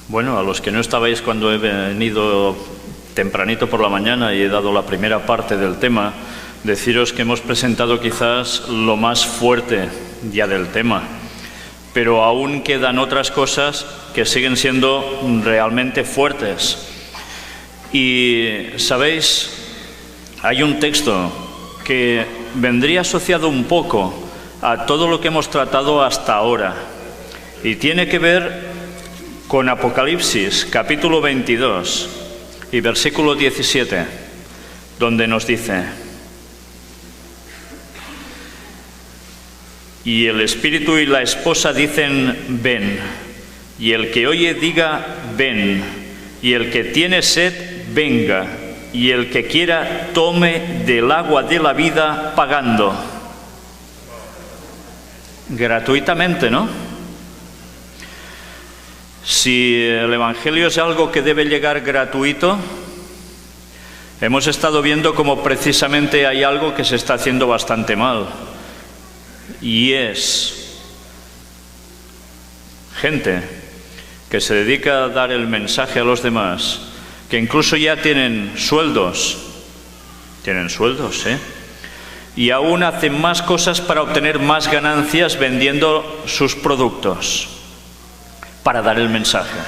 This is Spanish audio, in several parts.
Bueno, a los que no estabais cuando he venido tempranito por la mañana y he dado la primera parte del tema, deciros que hemos presentado quizás lo más fuerte ya del tema, pero aún quedan otras cosas que siguen siendo realmente fuertes. Y, ¿sabéis? Hay un texto que vendría asociado un poco a todo lo que hemos tratado hasta ahora y tiene que ver con Apocalipsis, capítulo 22 y versículo 17, donde nos dice: y el Espíritu y la esposa dicen, ven, y el que oye diga, ven, y el que tiene sed, venga, y el que quiera tome del agua de la vida pagando. Gratuitamente, ¿no? Si el Evangelio es algo que debe llegar gratuito, hemos estado viendo cómo precisamente hay algo que se está haciendo bastante mal. Y es gente que se dedica a dar el mensaje a los demás, que incluso ya tienen sueldos, y aún hacen más cosas para obtener más ganancias vendiendo sus productos, para dar el mensaje.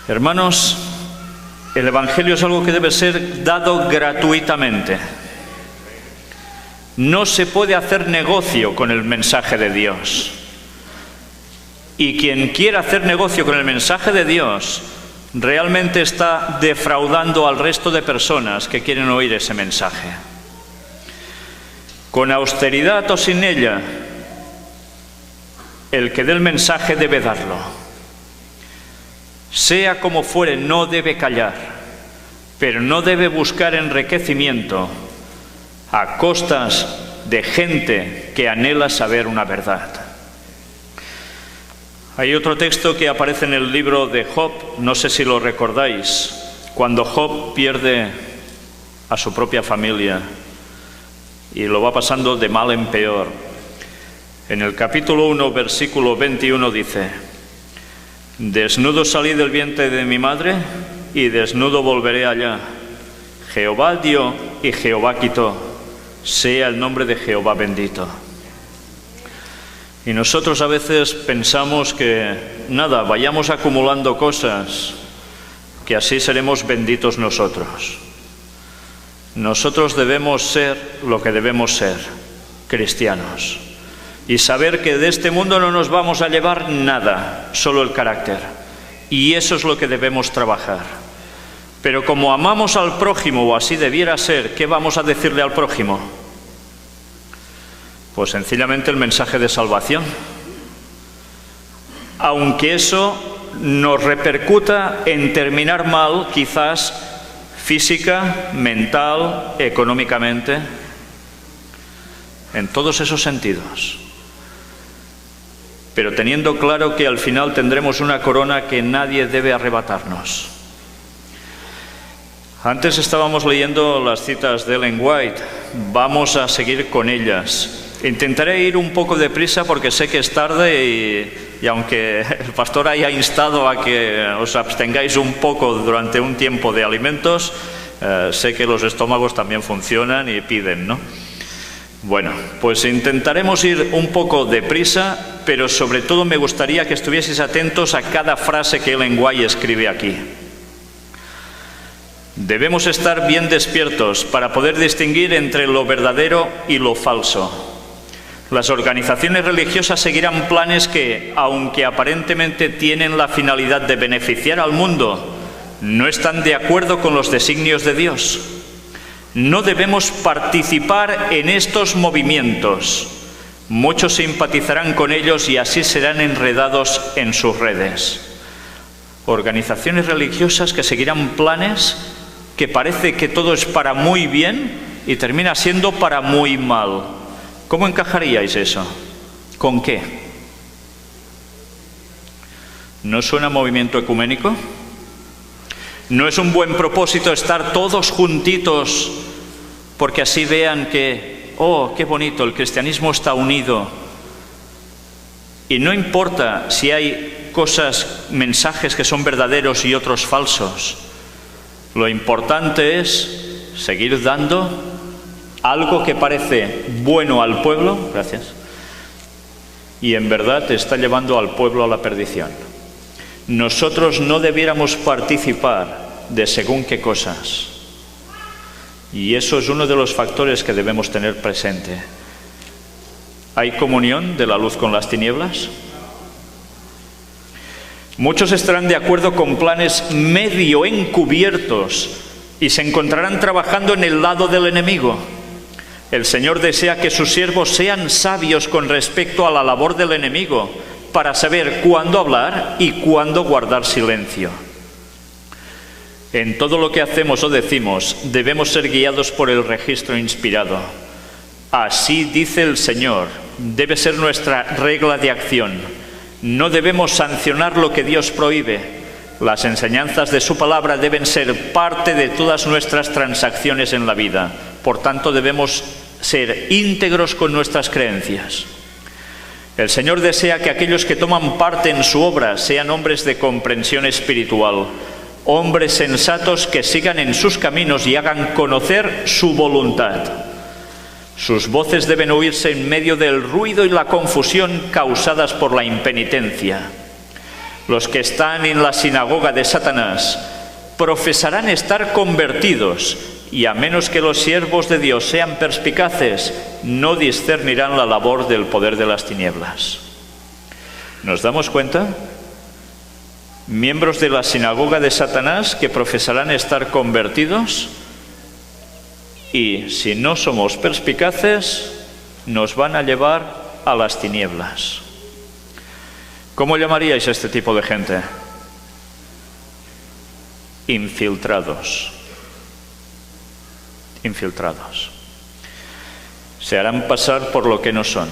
Hermanos, el Evangelio es algo que debe ser dado gratuitamente. No se puede hacer negocio con el mensaje de Dios. Y quien quiera hacer negocio con el mensaje de Dios realmente está defraudando al resto de personas que quieren oír ese mensaje. Con austeridad o sin ella, el que dé el mensaje debe darlo. Sea como fuere, no debe callar, pero no debe buscar enriquecimiento a costas de gente que anhela saber una verdad. Hay otro texto que aparece en el libro de Job, no sé si lo recordáis, cuando Job pierde a su propia familia y lo va pasando de mal en peor. En el capítulo 1, versículo 21 dice: desnudo salí del vientre de mi madre y desnudo volveré allá. Jehová dio y Jehová quitó. Sea el nombre de Jehová bendito. Y nosotros a veces pensamos que, nada, vayamos acumulando cosas, que así seremos benditos nosotros. Nosotros debemos ser lo que debemos ser, cristianos. Y saber que de este mundo no nos vamos a llevar nada, solo el carácter. Y eso es lo que debemos trabajar. Pero como amamos al prójimo, o así debiera ser, ¿qué vamos a decirle al prójimo? Pues sencillamente el mensaje de salvación. Aunque eso nos repercuta en terminar mal, quizás física, mental, económicamente, en todos esos sentidos. Pero teniendo claro que al final tendremos una corona que nadie debe arrebatarnos. Antes estábamos leyendo las citas de Ellen White, vamos a seguir con ellas. Intentaré ir un poco deprisa porque sé que es tarde y aunque el pastor haya instado a que os abstengáis un poco durante un tiempo de alimentos, sé que los estómagos también funcionan y piden, ¿no? Bueno, pues intentaremos ir un poco deprisa, pero sobre todo me gustaría que estuvieseis atentos a cada frase que Ellen White escribe aquí. Debemos estar bien despiertos para poder distinguir entre lo verdadero y lo falso. Las organizaciones religiosas seguirán planes que, aunque aparentemente tienen la finalidad de beneficiar al mundo, no están de acuerdo con los designios de Dios. No debemos participar en estos movimientos. Muchos simpatizarán con ellos y así serán enredados en sus redes. Organizaciones religiosas que seguirán planes que parece que todo es para muy bien y termina siendo para muy mal. ¿Cómo encajaríais eso? ¿Con qué? ¿No suena movimiento ecuménico? ¿No es un buen propósito estar todos juntitos porque así vean que, oh, qué bonito, el cristianismo está unido Y no importa si hay cosas, mensajes que son verdaderos y otros falsos. Lo importante es seguir dando algo que parece bueno al pueblo, gracias, y en verdad está llevando al pueblo a la perdición. Nosotros no debiéramos participar de según qué cosas. Y eso es uno de los factores que debemos tener presente. ¿Hay comunión de la luz con las tinieblas? Muchos estarán de acuerdo con planes medio encubiertos y se encontrarán trabajando en el lado del enemigo. El Señor desea que sus siervos sean sabios con respecto a la labor del enemigo, para saber cuándo hablar y cuándo guardar silencio. En todo lo que hacemos o decimos, debemos ser guiados por el registro inspirado. Así dice el Señor, debe ser nuestra regla de acción. No debemos sancionar lo que Dios prohíbe. Las enseñanzas de su palabra deben ser parte de todas nuestras transacciones en la vida. Por tanto, debemos ser íntegros con nuestras creencias. El Señor desea que aquellos que toman parte en su obra sean hombres de comprensión espiritual, hombres sensatos que sigan en sus caminos y hagan conocer su voluntad. Sus voces deben oírse en medio del ruido y la confusión causadas por la impenitencia. Los que están en la sinagoga de Satanás profesarán estar convertidos y a menos que los siervos de Dios sean perspicaces, no discernirán la labor del poder de las tinieblas. ¿Nos damos cuenta? Miembros de la sinagoga de Satanás que profesarán estar convertidos y si no somos perspicaces, nos van a llevar a las tinieblas. ¿Cómo llamaríais a este tipo de gente? Infiltrados. Infiltrados. Se harán pasar por lo que no son.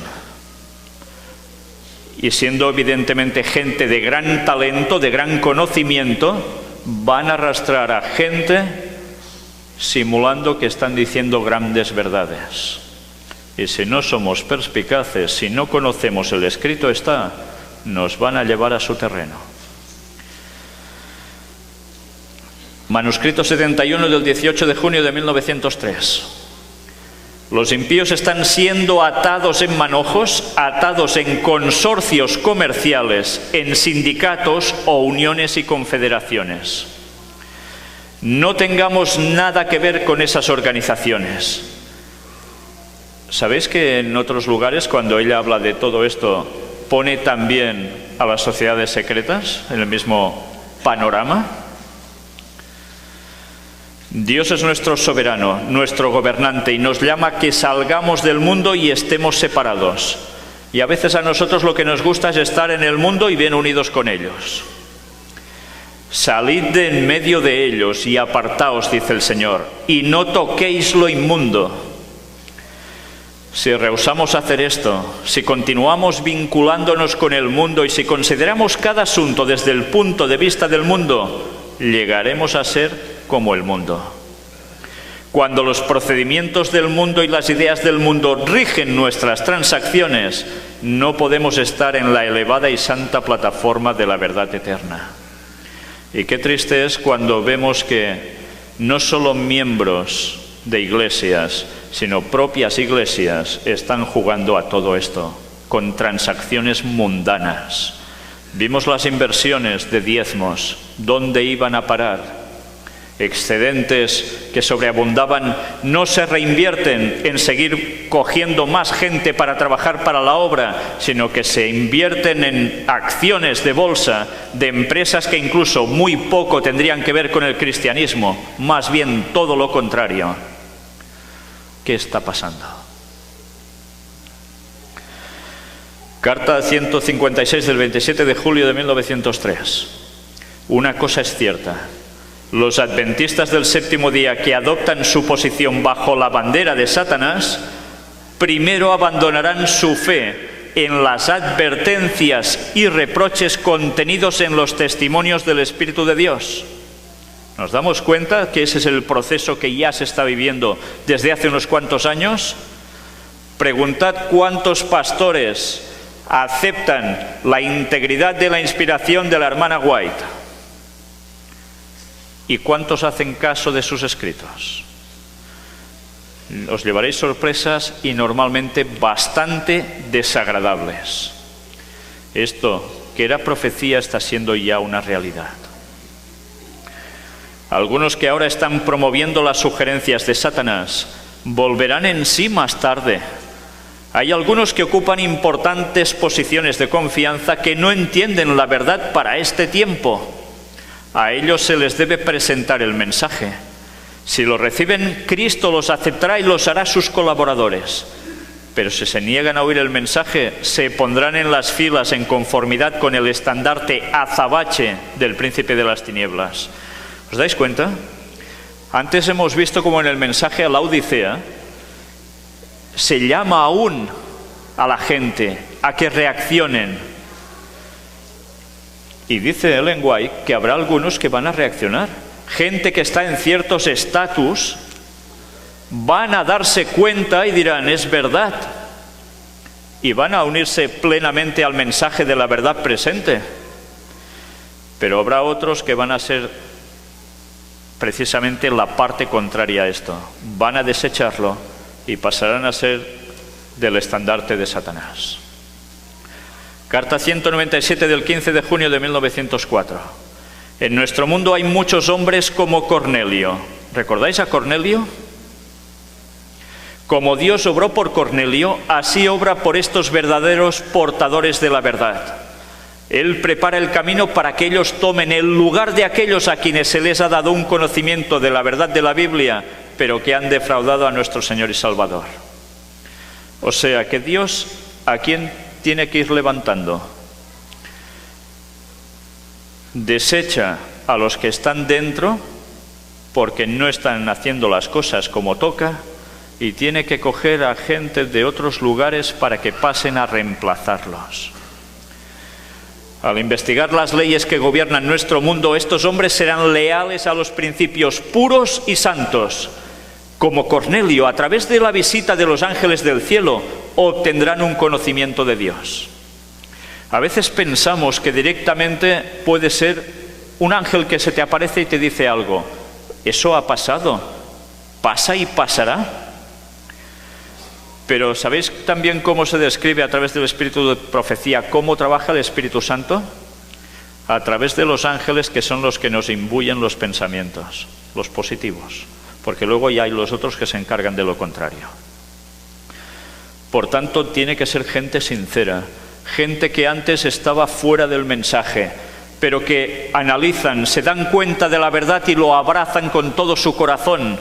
Y siendo evidentemente gente de gran talento, de gran conocimiento, van a arrastrar a gente simulando que están diciendo grandes verdades. Y si no somos perspicaces, si no conocemos el escrito está, nos van a llevar a su terreno. Manuscrito 71 del 18 de junio de 1903. Los impíos están siendo atados en manojos, atados en consorcios comerciales, en sindicatos o uniones y confederaciones. No tengamos nada que ver con esas organizaciones. ¿Sabéis que en otros lugares, cuando ella habla de todo esto, pone también a las sociedades secretas en el mismo panorama? Dios es nuestro soberano, nuestro gobernante, y nos llama a que salgamos del mundo y estemos separados. Y a veces a nosotros lo que nos gusta es estar en el mundo y bien unidos con ellos. Salid de en medio de ellos y apartaos, dice el Señor, y no toquéis lo inmundo. Si rehusamos hacer esto, si continuamos vinculándonos con el mundo y si consideramos cada asunto desde el punto de vista del mundo, llegaremos a ser como el mundo. Cuando los procedimientos del mundo y las ideas del mundo rigen nuestras transacciones, no podemos estar en la elevada y santa plataforma de la verdad eterna. Y qué triste es cuando vemos que no solo miembros de iglesias, sino propias iglesias están jugando a todo esto, con transacciones mundanas. Vimos las inversiones de diezmos, ¿dónde iban a parar? Excedentes que sobreabundaban no se reinvierten en seguir cogiendo más gente para trabajar para la obra, sino que se invierten en acciones de bolsa de empresas que incluso muy poco tendrían que ver con el cristianismo, más bien todo lo contrario. ¿Qué está pasando? Carta 156 del 27 de julio de 1903. Una cosa es cierta. Los adventistas del séptimo día que adoptan su posición bajo la bandera de Satanás, primero abandonarán su fe en las advertencias y reproches contenidos en los testimonios del Espíritu de Dios. ¿Nos damos cuenta que ese es el proceso que ya se está viviendo desde hace unos cuantos años? Preguntad cuántos pastores aceptan la integridad de la inspiración de la hermana White. ¿Y cuántos hacen caso de sus escritos? Os llevaréis sorpresas y normalmente bastante desagradables. Esto, que era profecía, está siendo ya una realidad. Algunos que ahora están promoviendo las sugerencias de Satanás volverán en sí más tarde. Hay algunos que ocupan importantes posiciones de confianza que no entienden la verdad para este tiempo. A ellos se les debe presentar el mensaje. Si lo reciben, Cristo los aceptará y los hará sus colaboradores. Pero si se niegan a oír el mensaje, se pondrán en las filas en conformidad con el estandarte azabache del príncipe de las tinieblas. ¿Os dais cuenta? Antes hemos visto como en el mensaje a la Odisea se llama aún a la gente a que reaccionen. Y dice Ellen White que habrá algunos que van a reaccionar. Gente que está en ciertos estatus van a darse cuenta y dirán, es verdad. Y van a unirse plenamente al mensaje de la verdad presente. Pero habrá otros que van a ser precisamente la parte contraria a esto. Van a desecharlo y pasarán a ser del estandarte de Satanás. Carta 197 del 15 de junio de 1904. En nuestro mundo hay muchos hombres como Cornelio. ¿Recordáis a Cornelio? Como Dios obró por Cornelio, así obra por estos verdaderos portadores de la verdad. Él prepara el camino para que ellos tomen el lugar de aquellos a quienes se les ha dado un conocimiento de la verdad de la Biblia, pero que han defraudado a nuestro Señor y Salvador. O sea que Dios, ¿a quién tiene que ir levantando? Desecha a los que están dentro porque no están haciendo las cosas como toca y tiene que coger a gente de otros lugares para que pasen a reemplazarlos. Al investigar las leyes que gobiernan nuestro mundo, estos hombres serán leales a los principios puros y santos. Como Cornelio, a través de la visita de los ángeles del cielo, obtendrán un conocimiento de Dios. A veces pensamos que directamente puede ser un ángel que se te aparece y te dice algo. Eso ha pasado, pasa y pasará. Pero ¿sabéis también cómo se describe a través del espíritu de profecía cómo trabaja el Espíritu Santo? A través de los ángeles, que son los que nos imbuyen los pensamientos, los positivos. Porque luego ya hay los otros que se encargan de lo contrario. Por tanto, tiene que ser gente sincera, gente que antes estaba fuera del mensaje, pero que analizan, se dan cuenta de la verdad y lo abrazan con todo su corazón,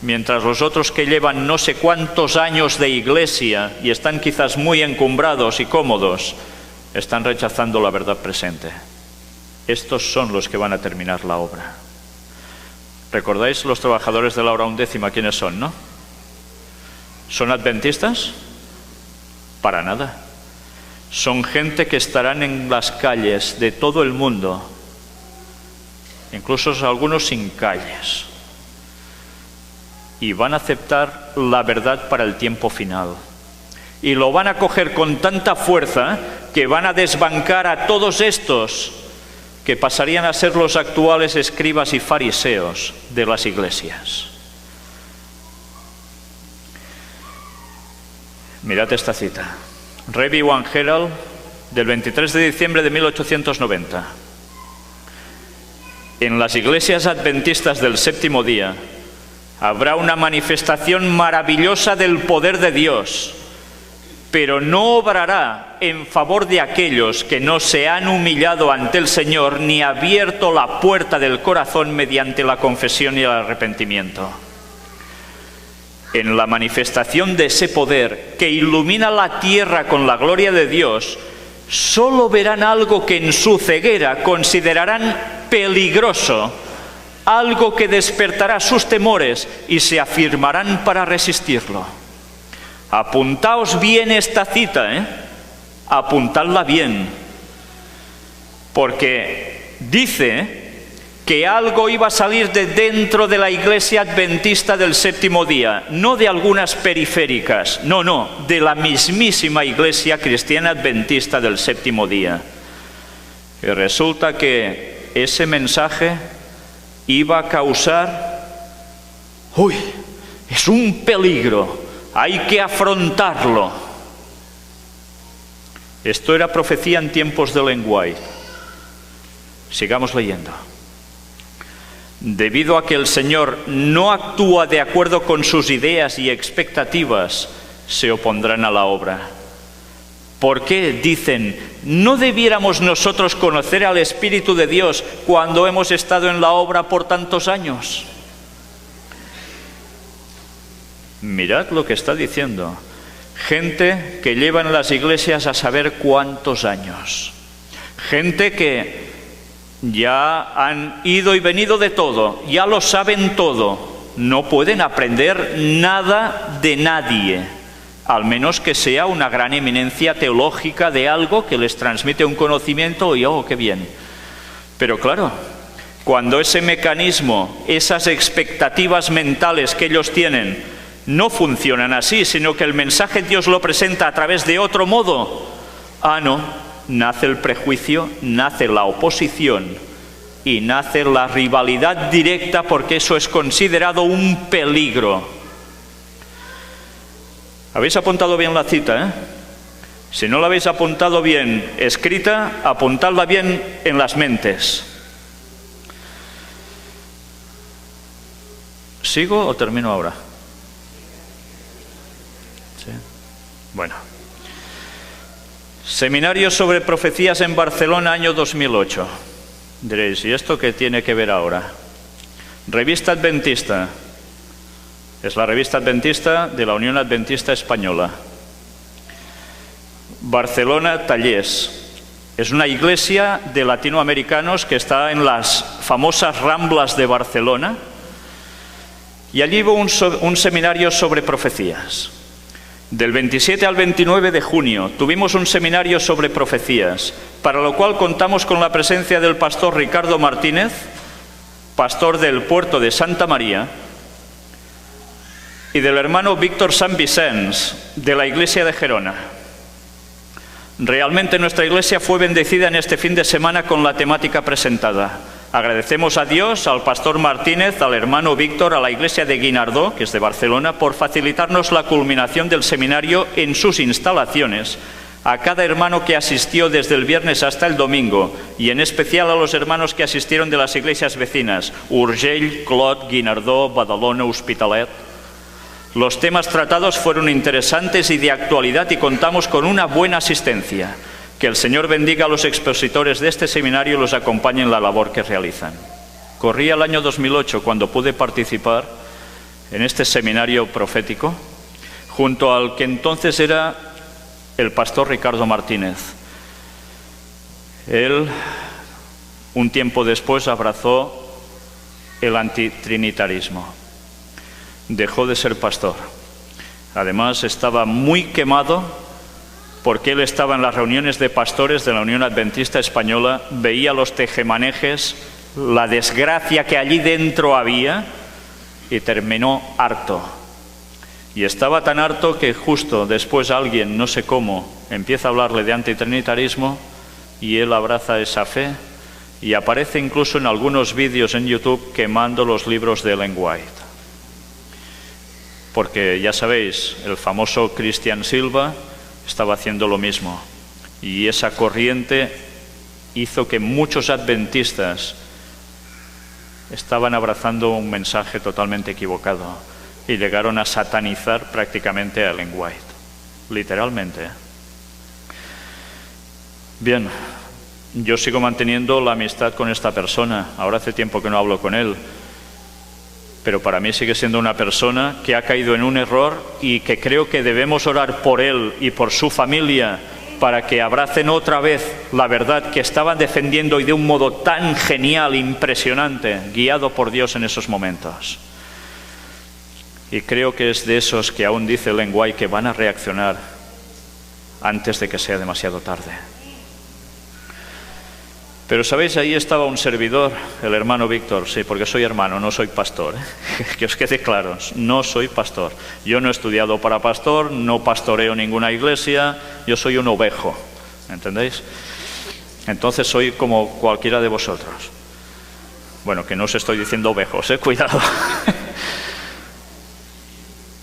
mientras los otros que llevan no sé cuántos años de iglesia y están quizás muy encumbrados y cómodos, están rechazando la verdad presente. Estos son los que van a terminar la obra. ¿Recordáis los trabajadores de la hora undécima quiénes son, no? ¿Son adventistas? Para nada. Son gente que estarán en las calles de todo el mundo, incluso algunos sin calles, y van a aceptar la verdad para el tiempo final. Y lo van a coger con tanta fuerza que van a desbancar a todos estos que pasarían a ser los actuales escribas y fariseos de las iglesias. Mirad esta cita. Review and Herald, del 23 de diciembre de 1890. En las iglesias adventistas del séptimo día habrá una manifestación maravillosa del poder de Dios, pero no obrará en favor de aquellos que no se han humillado ante el Señor ni abierto la puerta del corazón mediante la confesión y el arrepentimiento. En la manifestación de ese poder que ilumina la tierra con la gloria de Dios, solo verán algo que en su ceguera considerarán peligroso, algo que despertará sus temores y se afirmarán para resistirlo. Apuntaos bien esta cita, apuntadla bien, porque dice que algo iba a salir de dentro de la Iglesia Adventista del Séptimo Día, no de algunas periféricas, no, de la mismísima Iglesia Cristiana Adventista del Séptimo Día. Y resulta que ese mensaje iba a causar, es un peligro, hay que afrontarlo. Esto era profecía en tiempos de Ellen White. Sigamos leyendo. Debido a que el Señor no actúa de acuerdo con sus ideas y expectativas, se opondrán a la obra. ¿Por qué? Dicen, ¿no debiéramos nosotros conocer al Espíritu de Dios cuando hemos estado en la obra por tantos años? Mirad lo que está diciendo. Gente que lleva en las iglesias a saber cuántos años. Gente que ya han ido y venido de todo, ya lo saben todo, no pueden aprender nada de nadie, al menos que sea una gran eminencia teológica de algo que les transmite un conocimiento y ¡oh, qué bien! Pero claro, cuando ese mecanismo, esas expectativas mentales que ellos tienen, no funcionan así, sino que el mensaje Dios lo presenta a través de otro modo, no. Nace el prejuicio, nace la oposición y nace la rivalidad directa porque eso es considerado un peligro. ¿Habéis apuntado bien la cita? Si no la habéis apuntado bien escrita, apuntadla bien en las mentes. ¿Sigo o termino ahora? ¿Sí? Bueno. Seminario sobre profecías en Barcelona, año 2008. Diréis, ¿y esto qué tiene que ver ahora? Revista Adventista. Es la revista adventista de la Unión Adventista Española. Barcelona, Tallers. Es una iglesia de latinoamericanos que está en las famosas Ramblas de Barcelona. Y allí hubo un seminario sobre profecías. Del 27 al 29 de junio tuvimos un seminario sobre profecías, para lo cual contamos con la presencia del pastor Ricardo Martínez, pastor del puerto de Santa María, y del hermano Víctor Sant Vicenç, de la iglesia de Gerona. Realmente nuestra iglesia fue bendecida en este fin de semana con la temática presentada. Agradecemos a Dios, al pastor Martínez, al hermano Víctor, a la iglesia de Guinardó, que es de Barcelona, por facilitarnos la culminación del seminario en sus instalaciones, a cada hermano que asistió desde el viernes hasta el domingo, y en especial a los hermanos que asistieron de las iglesias vecinas, Urgell, Clot, Guinardó, Badalona, Hospitalet. Los temas tratados fueron interesantes y de actualidad y contamos con una buena asistencia. Que el Señor bendiga a los expositores de este seminario y los acompañe en la labor que realizan. Corría el año 2008 cuando pude participar en este seminario profético, junto al que entonces era el pastor Ricardo Martínez. Él, un tiempo después, abrazó el antitrinitarismo. Dejó de ser pastor. Además, estaba muy quemado porque él estaba en las reuniones de pastores de la Unión Adventista Española, veía los tejemanejes, la desgracia que allí dentro había, y terminó harto. Y estaba tan harto que justo después alguien, no sé cómo, empieza a hablarle de antitrinitarismo, y él abraza esa fe, y aparece incluso en algunos vídeos en YouTube quemando los libros de Ellen White. Porque ya sabéis, el famoso Cristian Silva estaba haciendo lo mismo, y esa corriente hizo que muchos adventistas estaban abrazando un mensaje totalmente equivocado y llegaron a satanizar prácticamente a Ellen White, literalmente. Bien, yo sigo manteniendo la amistad con esta persona, ahora hace tiempo que no hablo con él, pero para mí sigue siendo una persona que ha caído en un error y que creo que debemos orar por él y por su familia para que abracen otra vez la verdad que estaban defendiendo y de un modo tan genial, impresionante, guiado por Dios en esos momentos. Y creo que es de esos que aún dice Ellen White que van a reaccionar antes de que sea demasiado tarde. Pero, ¿sabéis? Ahí estaba un servidor, el hermano Víctor, sí, porque soy hermano, no soy pastor, ¿eh? Que os quede claro, no soy pastor. Yo no he estudiado para pastor, no pastoreo ninguna iglesia, yo soy un ovejo, ¿entendéis? Entonces soy como cualquiera de vosotros. Bueno, que no os estoy diciendo ovejos, cuidado.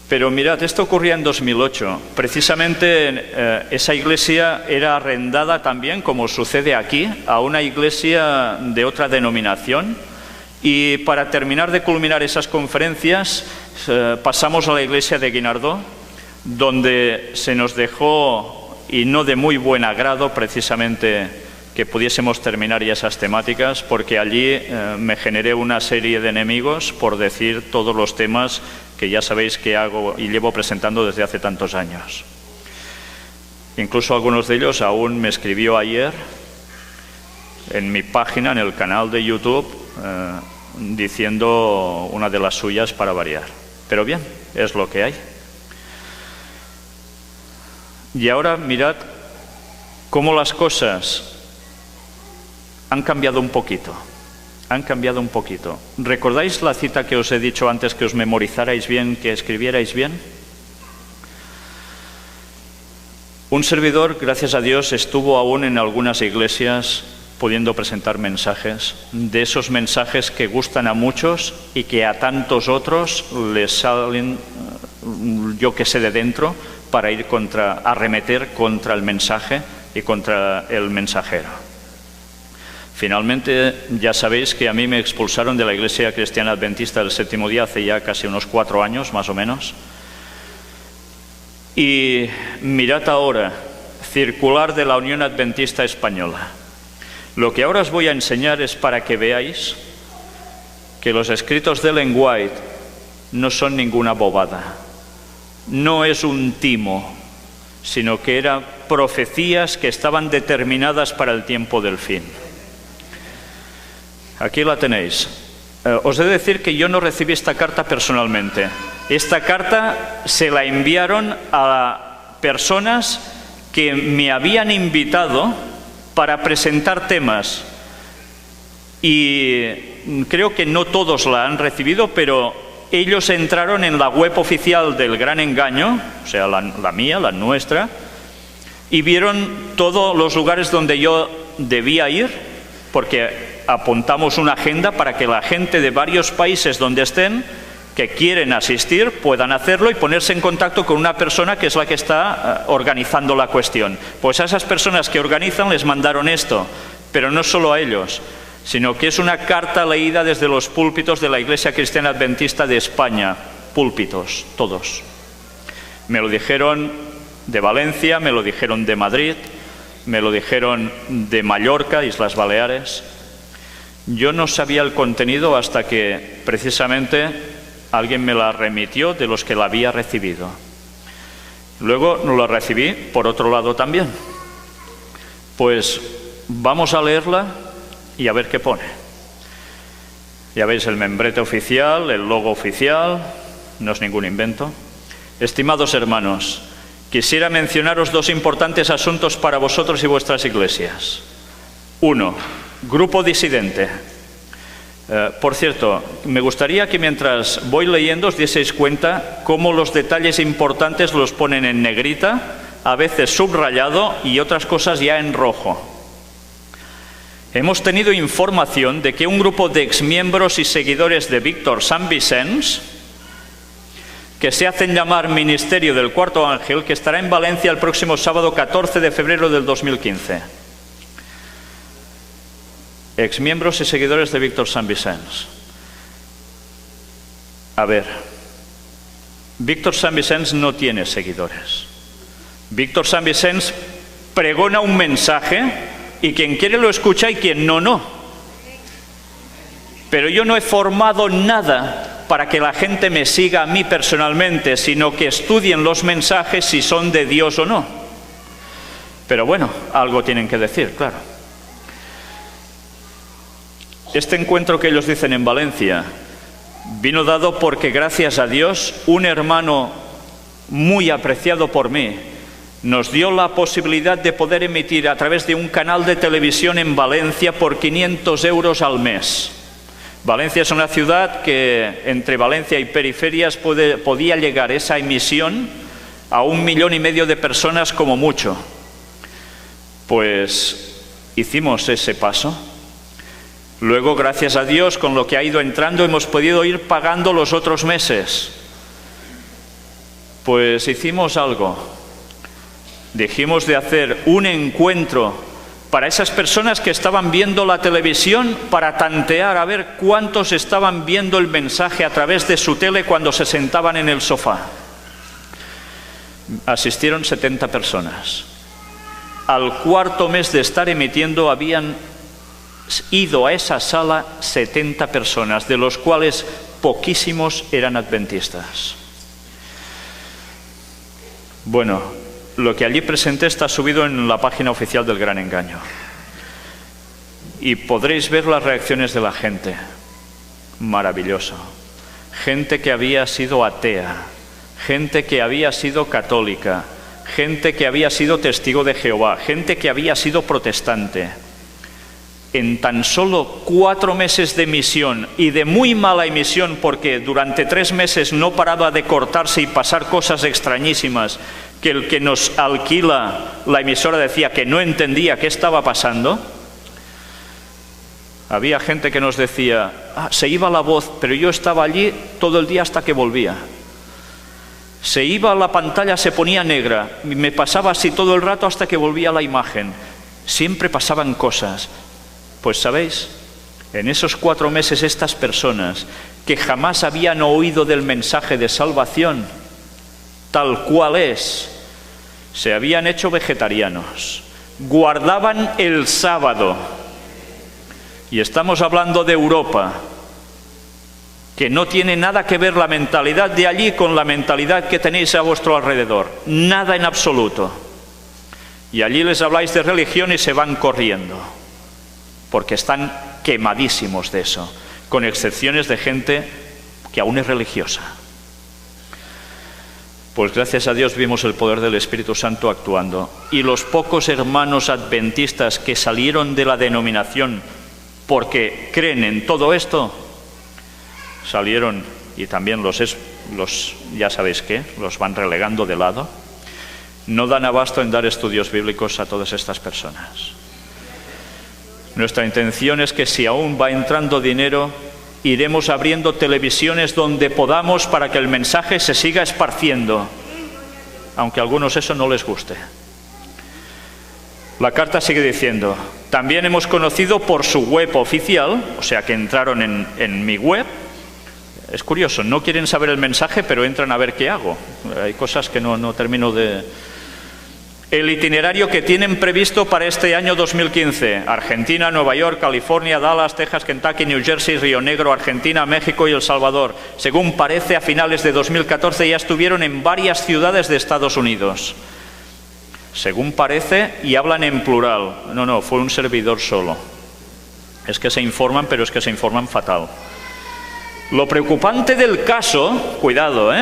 Pero mirad, esto ocurría en 2008. Precisamente esa iglesia era arrendada también, como sucede aquí, a una iglesia de otra denominación. Y para terminar de culminar esas conferencias, pasamos a la iglesia de Guinardó, donde se nos dejó, y no de muy buen agrado precisamente, que pudiésemos terminar ya esas temáticas, porque allí me generé una serie de enemigos por decir todos los temas que ya sabéis que hago y llevo presentando desde hace tantos años. Incluso algunos de ellos aún me escribió ayer en mi página, en el canal de YouTube, diciendo una de las suyas para variar. Pero bien, es lo que hay. Y ahora mirad cómo las cosas han cambiado un poquito. Han cambiado un poquito. ¿Recordáis la cita que os he dicho antes, que os memorizarais bien, que escribierais bien? Un servidor, gracias a Dios, estuvo aún en algunas iglesias pudiendo presentar mensajes, de esos mensajes que gustan a muchos y que a tantos otros les salen, yo que sé, de dentro, para ir arremeter contra el mensaje y contra el mensajero. Finalmente, ya sabéis que a mí me expulsaron de la Iglesia Cristiana Adventista del Séptimo Día hace ya casi unos 4 años, más o menos. Y mirad ahora, circular de la Unión Adventista Española. Lo que ahora os voy a enseñar es para que veáis que los escritos de Ellen White no son ninguna bobada. No es un timo, sino que eran profecías que estaban determinadas para el tiempo del fin. Aquí la tenéis. Os he de decir que yo no recibí esta carta personalmente. Esta carta se la enviaron a personas que me habían invitado para presentar temas. Y creo que no todos la han recibido, pero ellos entraron en la web oficial del Gran Engaño, o sea, la mía, la nuestra, y vieron todos los lugares donde yo debía ir, porque apuntamos una agenda para que la gente de varios países donde estén, que quieren asistir, puedan hacerlo y ponerse en contacto con una persona que es la que está organizando la cuestión. Pues a esas personas que organizan les mandaron esto, pero no solo a ellos, sino que es una carta leída desde los púlpitos de la Iglesia Cristiana Adventista de España. Púlpitos, todos. Me lo dijeron de Valencia, me lo dijeron de Madrid, me lo dijeron de Mallorca, Islas Baleares. Yo no sabía el contenido hasta que precisamente alguien me la remitió de los que la había recibido. Luego no la recibí por otro lado también. Pues vamos a leerla y a ver qué pone. Ya veis el membrete oficial, el logo oficial, no es ningún invento. Estimados hermanos, quisiera mencionaros 2 importantes asuntos para vosotros y vuestras iglesias. 1. Grupo disidente. Por cierto, me gustaría que mientras voy leyendo os dieseis cuenta cómo los detalles importantes los ponen en negrita, a veces subrayado y otras cosas ya en rojo. Hemos tenido información de que un grupo de exmiembros y seguidores de Víctor Sant Vicenç, que se hacen llamar Ministerio del Cuarto Ángel, que estará en Valencia el próximo sábado 14 de febrero del 2015. Exmiembros y seguidores de Víctor Sant Vicenç. A ver, Víctor Sant Vicenç no tiene seguidores. Víctor Sant Vicenç pregona un mensaje y quien quiere lo escucha y quien no, no. Pero yo no he formado nada para que la gente me siga a mí personalmente, sino que estudien los mensajes si son de Dios o no. Pero bueno, algo tienen que decir, claro. Este encuentro que ellos dicen en Valencia vino dado porque, gracias a Dios, un hermano muy apreciado por mí nos dio la posibilidad de poder emitir a través de un canal de televisión en Valencia por 500 euros al mes. Valencia es una ciudad que entre Valencia y periferias podía llegar esa emisión a 1,5 millones de personas como mucho. Pues hicimos ese paso. Luego, gracias a Dios, con lo que ha ido entrando, hemos podido ir pagando los otros meses. Pues hicimos algo. Dijimos de hacer un encuentro para esas personas que estaban viendo la televisión, para tantear a ver cuántos estaban viendo el mensaje a través de su tele cuando se sentaban en el sofá. Asistieron 70 personas. Al cuarto mes de estar emitiendo habían ido a esa sala 70 personas, de los cuales poquísimos eran adventistas. Bueno, lo que allí presenté está subido en la página oficial del Gran Engaño. Y podréis ver las reacciones de la gente. Maravilloso. Gente que había sido atea, gente que había sido católica, gente que había sido testigo de Jehová, gente que había sido protestante. En tan solo 4 meses de emisión, y de muy mala emisión porque durante 3 meses no paraba de cortarse y pasar cosas extrañísimas, que el que nos alquila la emisora decía que no entendía qué estaba pasando. Había gente que nos decía, se iba la voz, pero yo estaba allí todo el día hasta que volvía. Se iba la pantalla, se ponía negra, y me pasaba así todo el rato hasta que volvía la imagen. Siempre pasaban cosas. Pues sabéis, en esos 4 meses estas personas que jamás habían oído del mensaje de salvación, tal cual es, se habían hecho vegetarianos, guardaban el sábado. Y estamos hablando de Europa, que no tiene nada que ver la mentalidad de allí con la mentalidad que tenéis a vuestro alrededor. Nada en absoluto. Y allí les habláis de religión y se van corriendo, porque están quemadísimos de eso, con excepciones de gente que aún es religiosa. Pues gracias a Dios vimos el poder del Espíritu Santo actuando. Y los pocos hermanos adventistas que salieron de la denominación porque creen en todo esto, salieron, y también los ya sabéis qué, los van relegando de lado. No dan abasto en dar estudios bíblicos a todas estas personas. Nuestra intención es que si aún va entrando dinero, iremos abriendo televisiones donde podamos para que el mensaje se siga esparciendo, aunque a algunos eso no les guste. La carta sigue diciendo, también hemos conocido por su web oficial, o sea que entraron en mi web. Es curioso, no quieren saber el mensaje, pero entran a ver qué hago. Hay cosas que no termino de... El itinerario que tienen previsto para este año 2015, Argentina, Nueva York, California, Dallas, Texas, Kentucky, New Jersey, Río Negro, Argentina, México y El Salvador. Según parece, a finales de 2014 ya estuvieron en varias ciudades de Estados Unidos. Según parece, y hablan en plural. No, fue un servidor solo. Es que se informan, pero es que se informan fatal. Lo preocupante del caso, cuidado,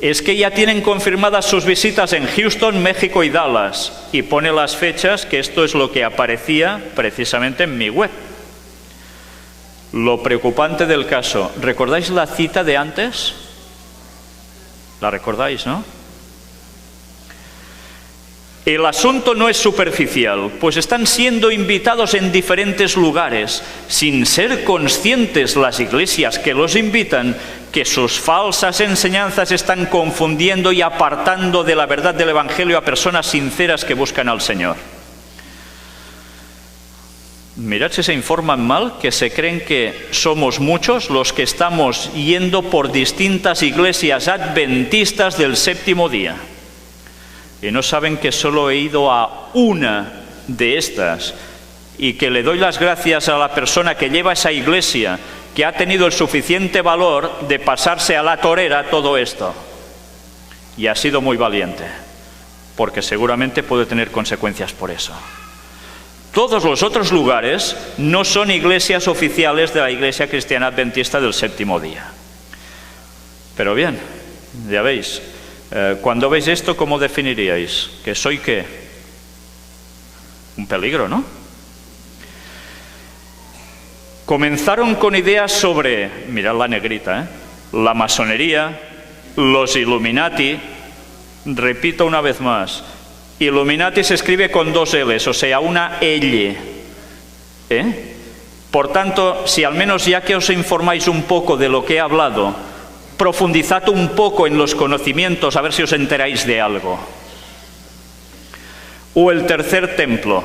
es que ya tienen confirmadas sus visitas en Houston, México y Dallas, y pone las fechas, que esto es lo que aparecía precisamente en mi web. Lo preocupante del caso, ¿recordáis la cita de antes? ¿La recordáis, no? El asunto no es superficial, pues están siendo invitados en diferentes lugares, sin ser conscientes las iglesias que los invitan, que sus falsas enseñanzas están confundiendo y apartando de la verdad del Evangelio a personas sinceras que buscan al Señor. Mirad si se informan mal, que se creen que somos muchos los que estamos yendo por distintas iglesias adventistas del séptimo día. Y no saben que solo he ido a una de estas y que le doy las gracias a la persona que lleva esa iglesia, que ha tenido el suficiente valor de pasarse a la torera todo esto. Y ha sido muy valiente, porque seguramente puede tener consecuencias por eso. Todos los otros lugares no son iglesias oficiales de la Iglesia Cristiana Adventista del séptimo día. Pero bien, ya veis, Cuando veis esto, ¿cómo definiríais? ¿Que soy qué? Un peligro, ¿no? Comenzaron con ideas sobre, mirad la negrita, la masonería, los Illuminati. Repito una vez más, Illuminati se escribe con 2 L's, o sea, una L. Por tanto, si al menos ya que os informáis un poco de lo que he hablado, profundizad un poco en los conocimientos, a ver si os enteráis de algo. O el tercer templo,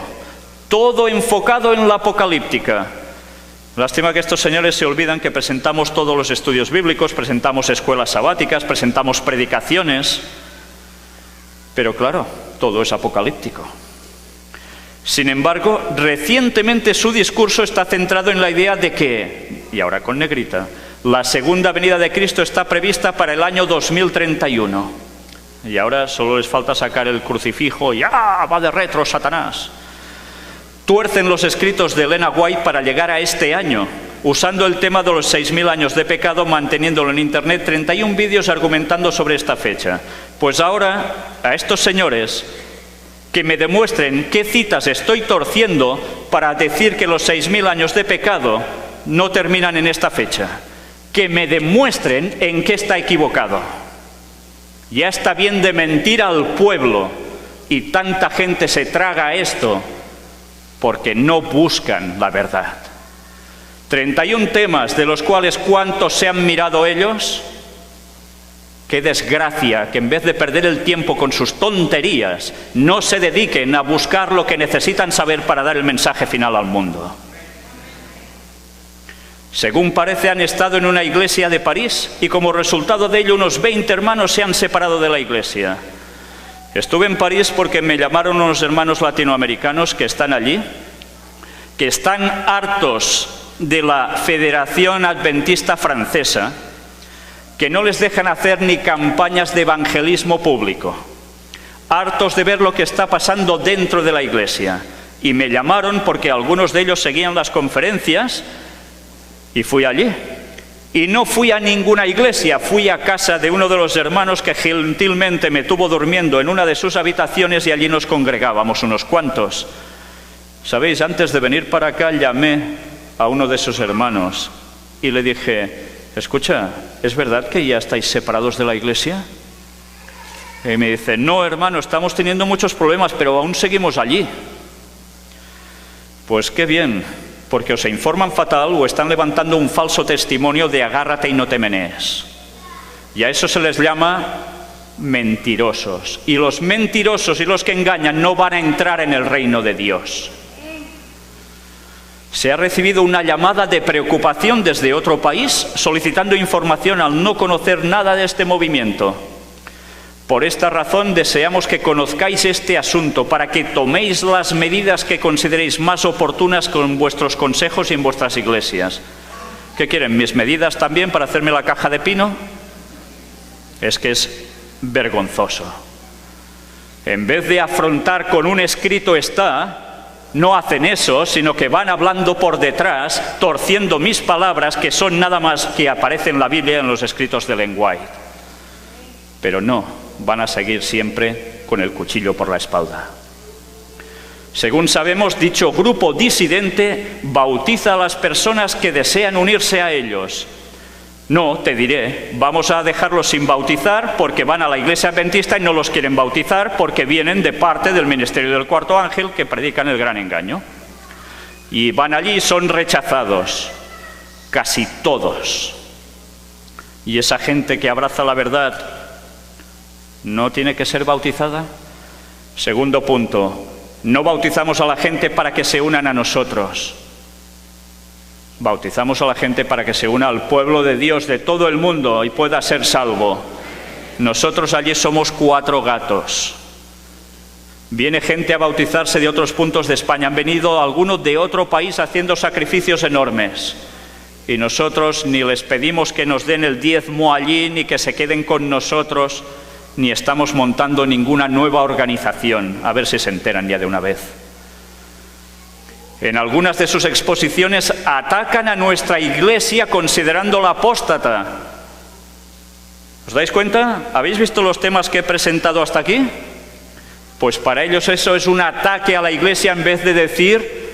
todo enfocado en la apocalíptica. Lástima que estos señores se olvidan que presentamos todos los estudios bíblicos, presentamos escuelas sabáticas, presentamos predicaciones, pero claro, todo es apocalíptico. Sin embargo, recientemente su discurso está centrado en la idea de que, y ahora con negrita, la segunda venida de Cristo está prevista para el año 2031. Y ahora solo les falta sacar el crucifijo y ¡ah! Va de retro, Satanás. Tuercen los escritos de Elena White para llegar a este año, usando el tema de los 6.000 años de pecado, manteniéndolo en Internet, 31 vídeos argumentando sobre esta fecha. Pues ahora, a estos señores, que me demuestren qué citas estoy torciendo para decir que los 6.000 años de pecado no terminan en esta fecha. Que me demuestren en qué está equivocado. Ya está bien de mentir al pueblo, y tanta gente se traga esto porque no buscan la verdad. 31 temas, de los cuales ¿cuántos se han mirado ellos? Qué desgracia que en vez de perder el tiempo con sus tonterías, no se dediquen a buscar lo que necesitan saber para dar el mensaje final al mundo. Según parece, han estado en una iglesia de París y como resultado de ello unos 20 hermanos se han separado de la iglesia. Estuve en París porque me llamaron unos hermanos latinoamericanos que están allí, que están hartos de la Federación Adventista Francesa, que no les dejan hacer ni campañas de evangelismo público, hartos de ver lo que está pasando dentro de la iglesia. Y me llamaron porque algunos de ellos seguían las conferencias y fui allí. Y no fui a ninguna iglesia, fui a casa de uno de los hermanos que gentilmente me tuvo durmiendo en una de sus habitaciones y allí nos congregábamos unos cuantos. ¿Sabéis? Antes de venir para acá llamé a uno de sus hermanos y le dije: escucha, ¿es verdad que ya estáis separados de la iglesia? Y me dice: no, hermano, estamos teniendo muchos problemas, pero aún seguimos allí. Pues qué bien, porque o se informan fatal o están levantando un falso testimonio de agárrate y no te menees. Y a eso se les llama mentirosos. Y los mentirosos y los que engañan no van a entrar en el reino de Dios. Se ha recibido una llamada de preocupación desde otro país solicitando información al no conocer nada de este movimiento. Por esta razón deseamos que conozcáis este asunto para que toméis las medidas que consideréis más oportunas con vuestros consejos y en vuestras iglesias. ¿Qué quieren? ¿Mis medidas también para hacerme la caja de pino? Es que es vergonzoso. En vez de afrontar con un escrito está, no hacen eso, sino que van hablando por detrás, torciendo mis palabras, que son nada más que aparecen en la Biblia en los escritos de Ellen White. Pero no, van a seguir siempre con el cuchillo por la espalda. Según sabemos, dicho grupo disidente bautiza a las personas que desean unirse a ellos. No, te diré, vamos a dejarlos sin bautizar porque van a la iglesia adventista y no los quieren bautizar porque vienen de parte del ministerio del cuarto ángel que predican el gran engaño. Y van allí y son rechazados, casi todos. Y esa gente que abraza la verdad, ¿no tiene que ser bautizada? Segundo punto, no bautizamos a la gente para que se unan a nosotros. Bautizamos a la gente para que se una al pueblo de Dios de todo el mundo y pueda ser salvo. Nosotros allí somos 4 gatos. Viene gente a bautizarse de otros puntos de España. Han venido algunos de otro país haciendo sacrificios enormes. Y nosotros ni les pedimos que nos den el diezmo allí, ni que se queden con nosotros, ni estamos montando ninguna nueva organización. A ver si se enteran ya de una vez. En algunas de sus exposiciones atacan a nuestra iglesia considerándola apóstata. ¿Os dais cuenta? ¿Habéis visto los temas que he presentado hasta aquí? Pues para ellos eso es un ataque a la Iglesia en vez de decir,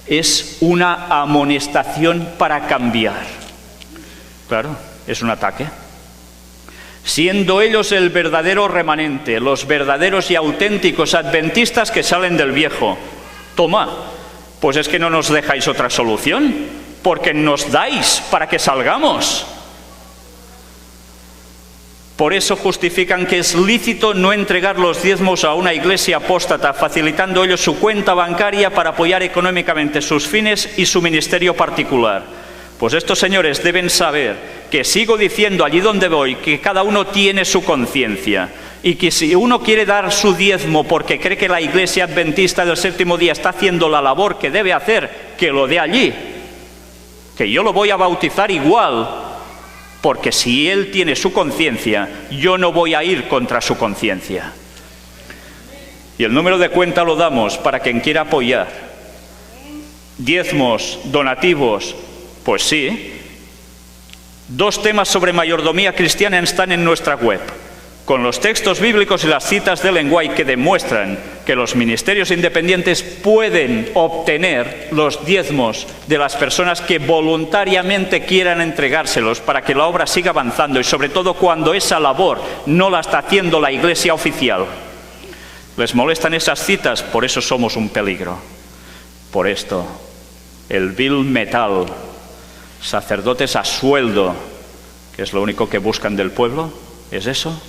es una amonestación para cambiar. Claro, es un ataque. Siendo ellos el verdadero remanente, los verdaderos y auténticos adventistas que salen del viejo. Toma, pues es que no nos dejáis otra solución, porque nos dais para que salgamos. Por eso justifican que es lícito no entregar los diezmos a una iglesia apóstata, facilitando ellos su cuenta bancaria para apoyar económicamente sus fines y su ministerio particular. Pues estos señores deben saber que sigo diciendo allí donde voy que cada uno tiene su conciencia y que si uno quiere dar su diezmo porque cree que la iglesia adventista del séptimo día está haciendo la labor que debe hacer, que lo dé allí, que yo lo voy a bautizar igual. Porque si él tiene su conciencia, yo no voy a ir contra su conciencia. Y el número de cuenta lo damos para quien quiera apoyar. Diezmos, donativos, pues sí. 2 temas sobre mayordomía cristiana están en nuestra web, con los textos bíblicos y las citas de Ellen White que demuestran que los ministerios independientes pueden obtener los diezmos de las personas que voluntariamente quieran entregárselos para que la obra siga avanzando y sobre todo cuando esa labor no la está haciendo la iglesia oficial. ¿Les molestan esas citas? Por eso somos un peligro. Por esto, el vil metal, sacerdotes a sueldo, que es lo único que buscan del pueblo, ¿es eso?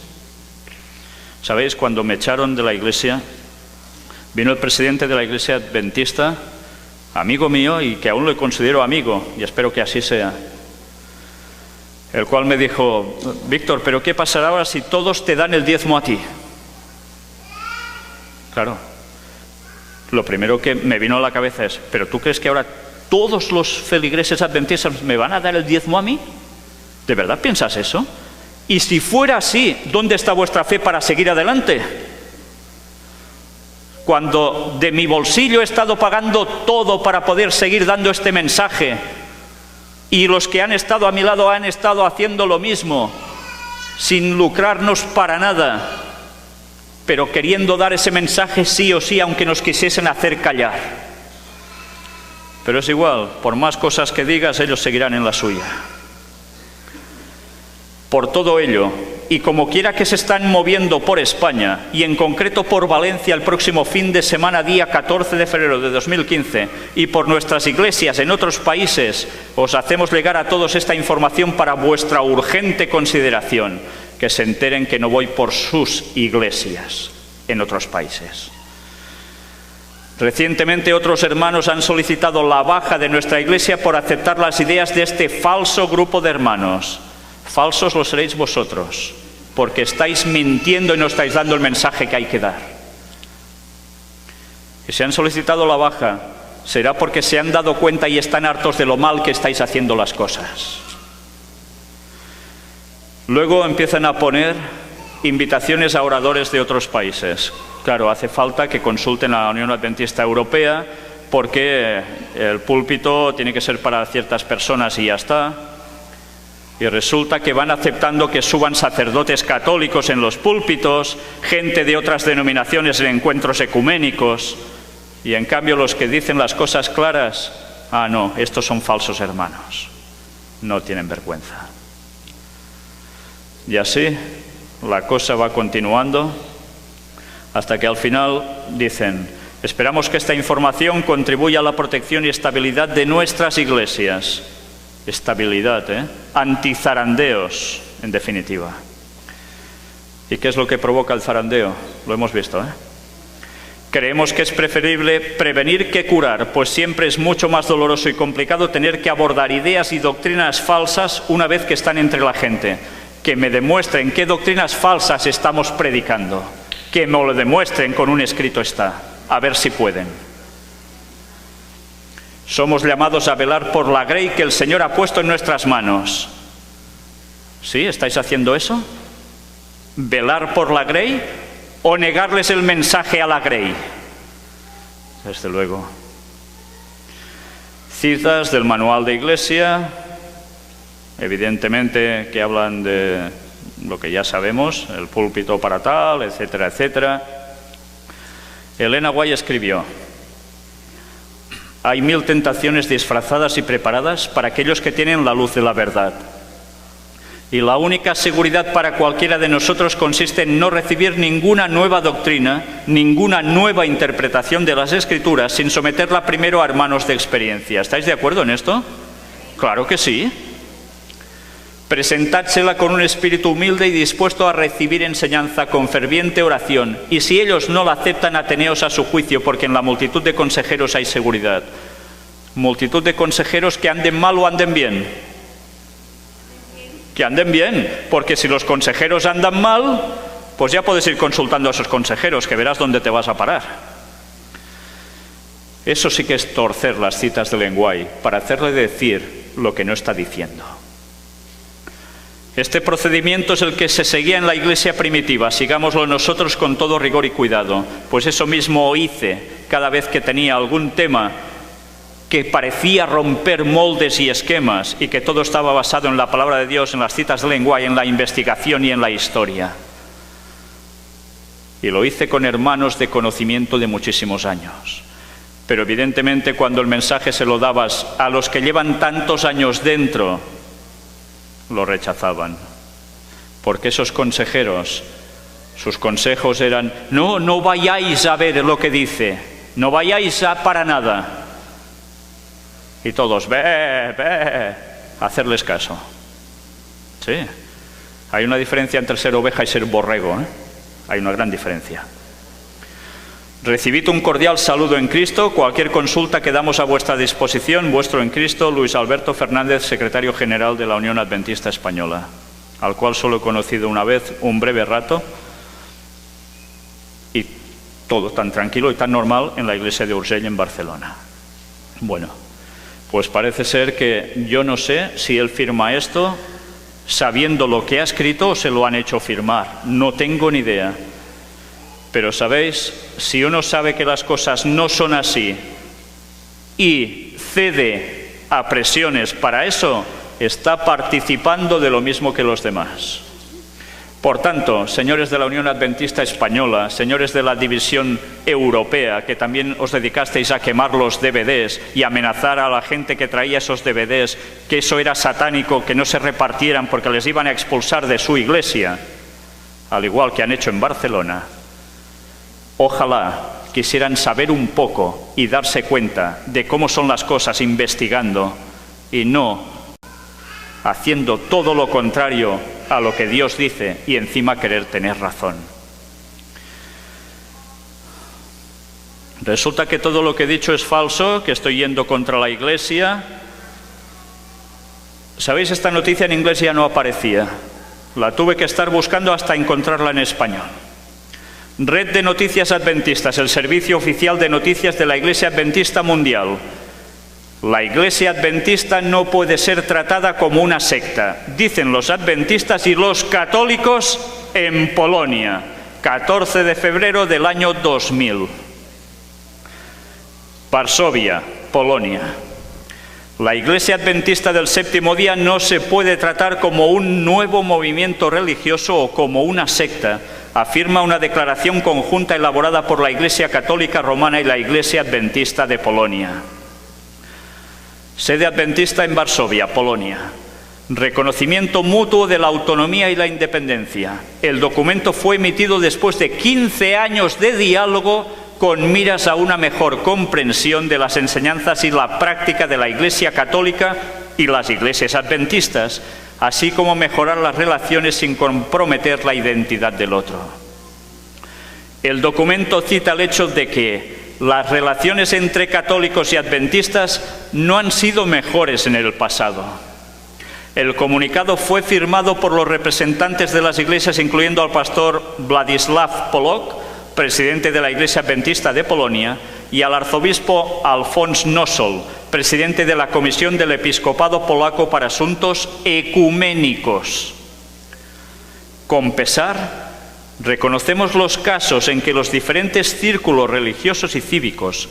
¿Sabéis? Cuando me echaron de la iglesia, vino el presidente de la iglesia adventista, amigo mío y que aún lo considero amigo, y espero que así sea, el cual me dijo, Víctor, ¿pero qué pasará ahora si todos te dan el diezmo a ti? Claro, lo primero que me vino a la cabeza es, ¿pero tú crees que ahora todos los feligreses adventistas me van a dar el diezmo a mí? ¿De verdad piensas eso? Y si fuera así, ¿dónde está vuestra fe para seguir adelante? Cuando de mi bolsillo he estado pagando todo para poder seguir dando este mensaje y los que han estado a mi lado han estado haciendo lo mismo, sin lucrarnos para nada, pero queriendo dar ese mensaje sí o sí, aunque nos quisiesen hacer callar. Pero es igual, por más cosas que digas, ellos seguirán en la suya. Por todo ello, y como quiera que se están moviendo por España, y en concreto por Valencia el próximo fin de semana, día 14 de febrero de 2015, y por nuestras iglesias en otros países, os hacemos llegar a todos esta información para vuestra urgente consideración, que se enteren que no voy por sus iglesias en otros países. Recientemente otros hermanos han solicitado la baja de nuestra iglesia por aceptar las ideas de este falso grupo de hermanos. Falsos lo seréis vosotros, porque estáis mintiendo y no estáis dando el mensaje que hay que dar. Y si han solicitado la baja, será porque se han dado cuenta y están hartos de lo mal que estáis haciendo las cosas. Luego empiezan a poner invitaciones a oradores de otros países. Claro, hace falta que consulten a la Unión Adventista Europea, porque el púlpito tiene que ser para ciertas personas y ya está. Y resulta que van aceptando que suban sacerdotes católicos en los púlpitos, gente de otras denominaciones en encuentros ecuménicos, y en cambio los que dicen las cosas claras, no, estos son falsos hermanos, no tienen vergüenza. Y así la cosa va continuando hasta que al final dicen, esperamos que esta información contribuya a la protección y estabilidad de nuestras iglesias. Estabilidad, antizarandeos, en definitiva. ¿Y qué es lo que provoca el zarandeo? Lo hemos visto, Creemos que es preferible prevenir que curar, pues siempre es mucho más doloroso y complicado tener que abordar ideas y doctrinas falsas una vez que están entre la gente. Que me demuestren qué doctrinas falsas estamos predicando. Que me lo demuestren con un escrito está. A ver si pueden. Somos llamados a velar por la grey que el Señor ha puesto en nuestras manos. ¿Sí? ¿Estáis haciendo eso? ¿Velar por la grey o negarles el mensaje a la grey? Desde luego. Citas del manual de iglesia, evidentemente, que hablan de lo que ya sabemos, el púlpito para tal, etcétera, etcétera. Elena White escribió: hay 1000 tentaciones disfrazadas y preparadas para aquellos que tienen la luz de la verdad. Y la única seguridad para cualquiera de nosotros consiste en no recibir ninguna nueva doctrina, ninguna nueva interpretación de las Escrituras, sin someterla primero a hermanos de experiencia. ¿Estáis de acuerdo en esto? Claro que sí. Presentádsela con un espíritu humilde y dispuesto a recibir enseñanza con ferviente oración. Y si ellos no la aceptan, ateneos a su juicio, porque en la multitud de consejeros hay seguridad. Multitud de consejeros que anden mal o anden bien. Que anden bien, porque si los consejeros andan mal, pues ya puedes ir consultando a esos consejeros, que verás dónde te vas a parar. Eso sí que es torcer las citas de Ellen White para hacerle decir lo que no está diciendo. Este procedimiento es el que se seguía en la iglesia primitiva, sigámoslo nosotros con todo rigor y cuidado, pues eso mismo hice cada vez que tenía algún tema que parecía romper moldes y esquemas y que todo estaba basado en la palabra de Dios, en las citas de Ellen White, en la investigación y en la historia. Y lo hice con hermanos de conocimiento de muchísimos años. Pero evidentemente cuando el mensaje se lo dabas a los que llevan tantos años dentro, lo rechazaban. Porque esos consejeros, sus consejos eran: no vayáis a ver lo que dice, no vayáis a para nada. Y todos, ve, hacerles caso. Sí, hay una diferencia entre ser oveja y ser borrego, ¿eh? Hay una gran diferencia. Recibid un cordial saludo en Cristo. Cualquier consulta que damos a vuestra disposición, vuestro en Cristo, Luis Alberto Fernández, secretario general de la Unión Adventista Española, al cual solo he conocido una vez, un breve rato, y todo tan tranquilo y tan normal en la iglesia de Urgell en Barcelona. Bueno, pues parece ser que yo no sé si él firma esto sabiendo lo que ha escrito o se lo han hecho firmar. No tengo ni idea. Pero sabéis, si uno sabe que las cosas no son así y cede a presiones para eso, está participando de lo mismo que los demás. Por tanto, señores de la Unión Adventista Española, señores de la División Europea, que también os dedicasteis a quemar los DVDs y amenazar a la gente que traía esos DVDs, que eso era satánico, que no se repartieran porque les iban a expulsar de su iglesia, al igual que han hecho en Barcelona, ojalá quisieran saber un poco y darse cuenta de cómo son las cosas investigando y no haciendo todo lo contrario a lo que Dios dice y encima querer tener razón. Resulta que todo lo que he dicho es falso, que estoy yendo contra la iglesia. ¿Sabéis? Esta noticia en inglés ya no aparecía. La tuve que estar buscando hasta encontrarla en español. Red de Noticias Adventistas, el servicio oficial de noticias de la Iglesia Adventista Mundial. La Iglesia Adventista no puede ser tratada como una secta, dicen los adventistas y los católicos en Polonia, 14 de febrero del año 2000. Varsovia, Polonia. La Iglesia Adventista del Séptimo Día no se puede tratar como un nuevo movimiento religioso o como una secta, afirma una declaración conjunta elaborada por la Iglesia Católica Romana y la Iglesia Adventista de Polonia. Sede adventista en Varsovia, Polonia. Reconocimiento mutuo de la autonomía y la independencia. El documento fue emitido después de 15 años de diálogo con miras a una mejor comprensión de las enseñanzas y la práctica de la Iglesia Católica y las iglesias adventistas, así como mejorar las relaciones sin comprometer la identidad del otro. El documento cita el hecho de que las relaciones entre católicos y adventistas no han sido mejores en el pasado. El comunicado fue firmado por los representantes de las iglesias, incluyendo al pastor Władysław Polok, presidente de la Iglesia Adventista de Polonia, y al arzobispo Alfons Nosol, presidente de la Comisión del Episcopado Polaco para Asuntos Ecuménicos. Con pesar, reconocemos los casos en que los diferentes círculos religiosos y cívicos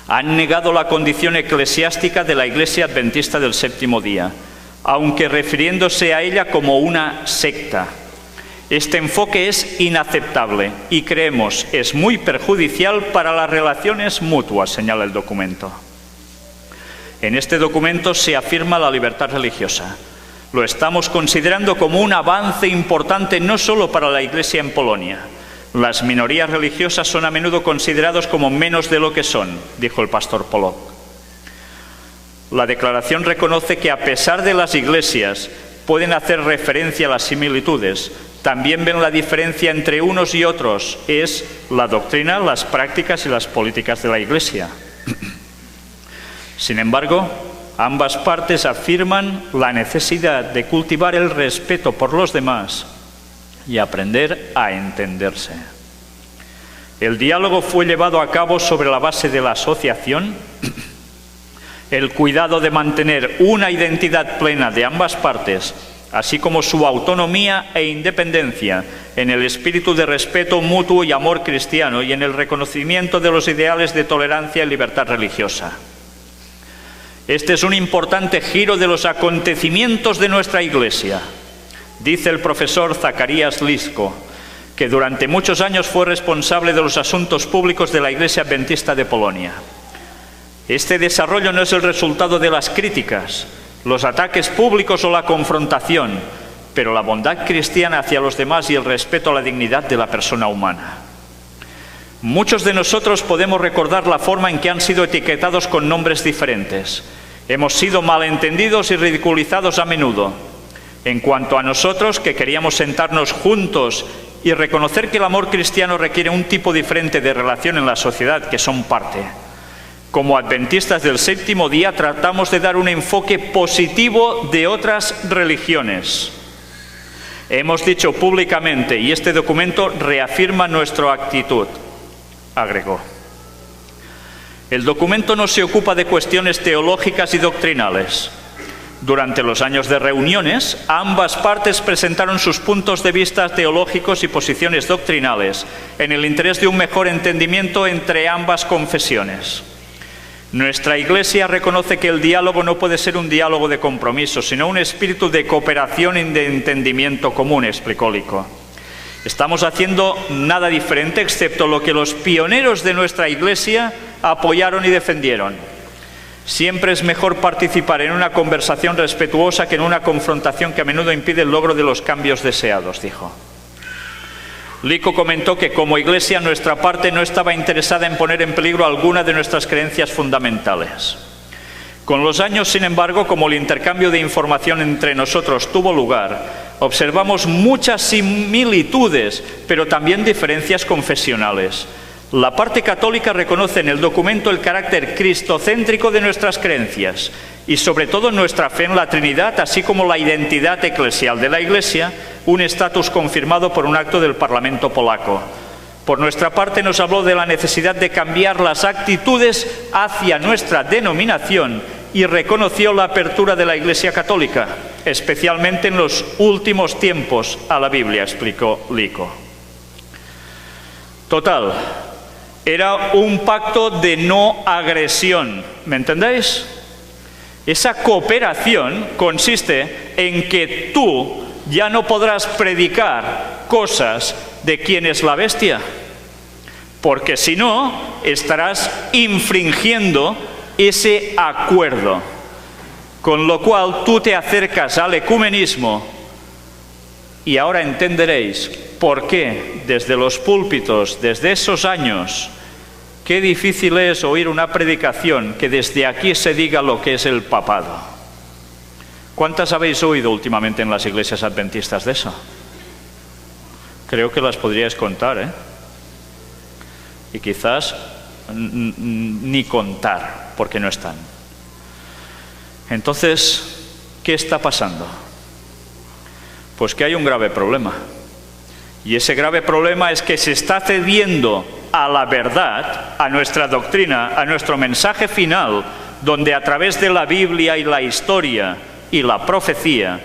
han negado la condición eclesiástica de la Iglesia Adventista del Séptimo Día, aunque refiriéndose a ella como una secta. Este enfoque es inaceptable y creemos es muy perjudicial para las relaciones mutuas, señala el documento. En este documento se afirma la libertad religiosa. Lo estamos considerando como un avance importante no solo para la Iglesia en Polonia. Las minorías religiosas son a menudo considerados como menos de lo que son, dijo el pastor Pollock. La declaración reconoce que a pesar de las iglesias pueden hacer referencia a las similitudes, también ven la diferencia entre unos y otros, es la doctrina, las prácticas y las políticas de la Iglesia. Sin embargo, ambas partes afirman la necesidad de cultivar el respeto por los demás y aprender a entenderse. El diálogo fue llevado a cabo sobre la base de la asociación, el cuidado de mantener una identidad plena de ambas partes, así como su autonomía e independencia, en el espíritu de respeto mutuo y amor cristiano y en el reconocimiento de los ideales de tolerancia y libertad religiosa. Este es un importante giro de los acontecimientos de nuestra Iglesia, dice el profesor Zacarías Lisko, que durante muchos años fue responsable de los asuntos públicos de la Iglesia Adventista de Polonia. Este desarrollo no es el resultado de las críticas, los ataques públicos o la confrontación, pero la bondad cristiana hacia los demás y el respeto a la dignidad de la persona humana. Muchos de nosotros podemos recordar la forma en que han sido etiquetados con nombres diferentes. Hemos sido malentendidos y ridiculizados a menudo. En cuanto a nosotros, que queríamos sentarnos juntos y reconocer que el amor cristiano requiere un tipo diferente de relación en la sociedad que son parte. Como adventistas del séptimo día, tratamos de dar un enfoque positivo de otras religiones. Hemos dicho públicamente, y este documento reafirma nuestra actitud, agregó. El documento no se ocupa de cuestiones teológicas y doctrinales. Durante los años de reuniones, ambas partes presentaron sus puntos de vista teológicos y posiciones doctrinales, en el interés de un mejor entendimiento entre ambas confesiones. Nuestra Iglesia reconoce que el diálogo no puede ser un diálogo de compromiso, sino un espíritu de cooperación y de entendimiento común, explicó Lisko. Estamos haciendo nada diferente excepto lo que los pioneros de nuestra Iglesia apoyaron y defendieron. Siempre es mejor participar en una conversación respetuosa que en una confrontación que a menudo impide el logro de los cambios deseados, dijo. Lisko comentó que como Iglesia nuestra parte no estaba interesada en poner en peligro alguna de nuestras creencias fundamentales. Con los años, sin embargo, como el intercambio de información entre nosotros tuvo lugar, observamos muchas similitudes, pero también diferencias confesionales. La parte católica reconoce en el documento el carácter cristocéntrico de nuestras creencias y sobre todo nuestra fe en la Trinidad, así como la identidad eclesial de la Iglesia, un estatus confirmado por un acto del Parlamento polaco. Por nuestra parte nos habló de la necesidad de cambiar las actitudes hacia nuestra denominación y reconoció la apertura de la Iglesia católica, especialmente en los últimos tiempos a la Biblia, explicó Lisko. Total, era un pacto de no agresión, ¿me entendéis? Esa cooperación consiste en que tú ya no podrás predicar cosas de quién es la bestia, porque si no, estarás infringiendo ese acuerdo, con lo cual tú te acercas al ecumenismo y ahora entenderéis por qué desde los púlpitos, desde esos años, qué difícil es oír una predicación que desde aquí se diga lo que es el papado. ¿Cuántas habéis oído últimamente en las iglesias adventistas de eso? Creo que las podríais contar, ¿eh? Y quizás ni contar, porque no están. Entonces, ¿qué está pasando? Pues que hay un grave problema. Y ese grave problema es que se está cediendo a la verdad, a nuestra doctrina, a nuestro mensaje final, donde a través de la Biblia y la historia y la profecía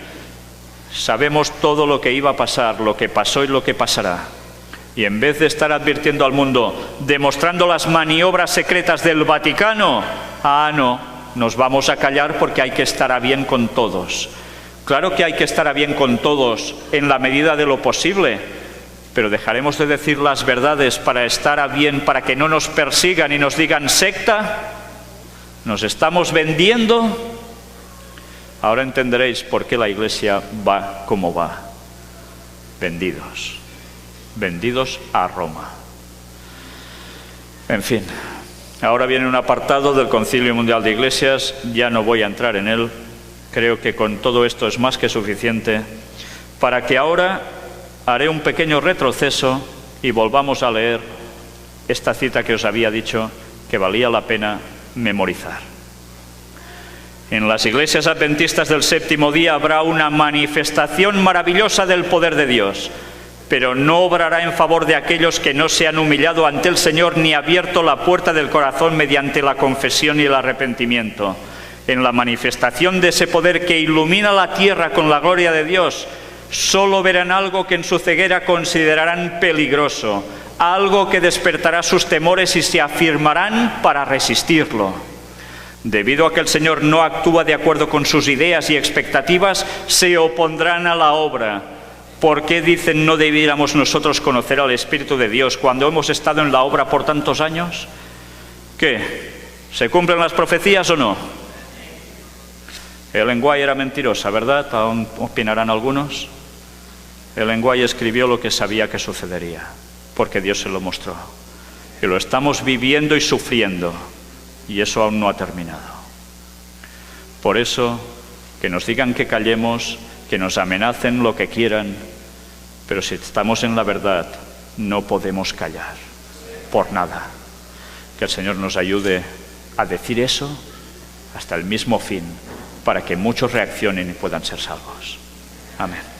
sabemos todo lo que iba a pasar, lo que pasó y lo que pasará. Y en vez de estar advirtiendo al mundo, demostrando las maniobras secretas del Vaticano, no, nos vamos a callar porque hay que estar a bien con todos. Claro que hay que estar a bien con todos en la medida de lo posible, pero dejaremos de decir las verdades para estar a bien, para que no nos persigan y nos digan secta. ¿Nos estamos vendiendo? Ahora entenderéis por qué la Iglesia va como va. Vendidos. Vendidos a Roma. En fin, ahora viene un apartado del Concilio Mundial de Iglesias, ya no voy a entrar en él. Creo que con todo esto es más que suficiente para que ahora haré un pequeño retroceso y volvamos a leer esta cita que os había dicho que valía la pena memorizar. En las iglesias adventistas del séptimo día habrá una manifestación maravillosa del poder de Dios, pero no obrará en favor de aquellos que no se han humillado ante el Señor ni abierto la puerta del corazón mediante la confesión y el arrepentimiento. En la manifestación de ese poder que ilumina la tierra con la gloria de Dios, solo verán algo que en su ceguera considerarán peligroso, algo que despertará sus temores y se afirmarán para resistirlo. Debido a que el Señor no actúa de acuerdo con sus ideas y expectativas, se opondrán a la obra. ¿Por qué dicen no debiéramos nosotros conocer al Espíritu de Dios cuando hemos estado en la obra por tantos años? ¿Qué? ¿Se cumplen las profecías o no? Ellen White era mentirosa, ¿verdad? Aún opinarán algunos. Ellen White escribió lo que sabía que sucedería, porque Dios se lo mostró. Y lo estamos viviendo y sufriendo, y eso aún no ha terminado. Por eso, que nos digan que callemos, que nos amenacen lo que quieran, pero si estamos en la verdad, no podemos callar, por nada. Que el Señor nos ayude a decir eso hasta el mismo fin, para que muchos reaccionen y puedan ser salvos. Amén.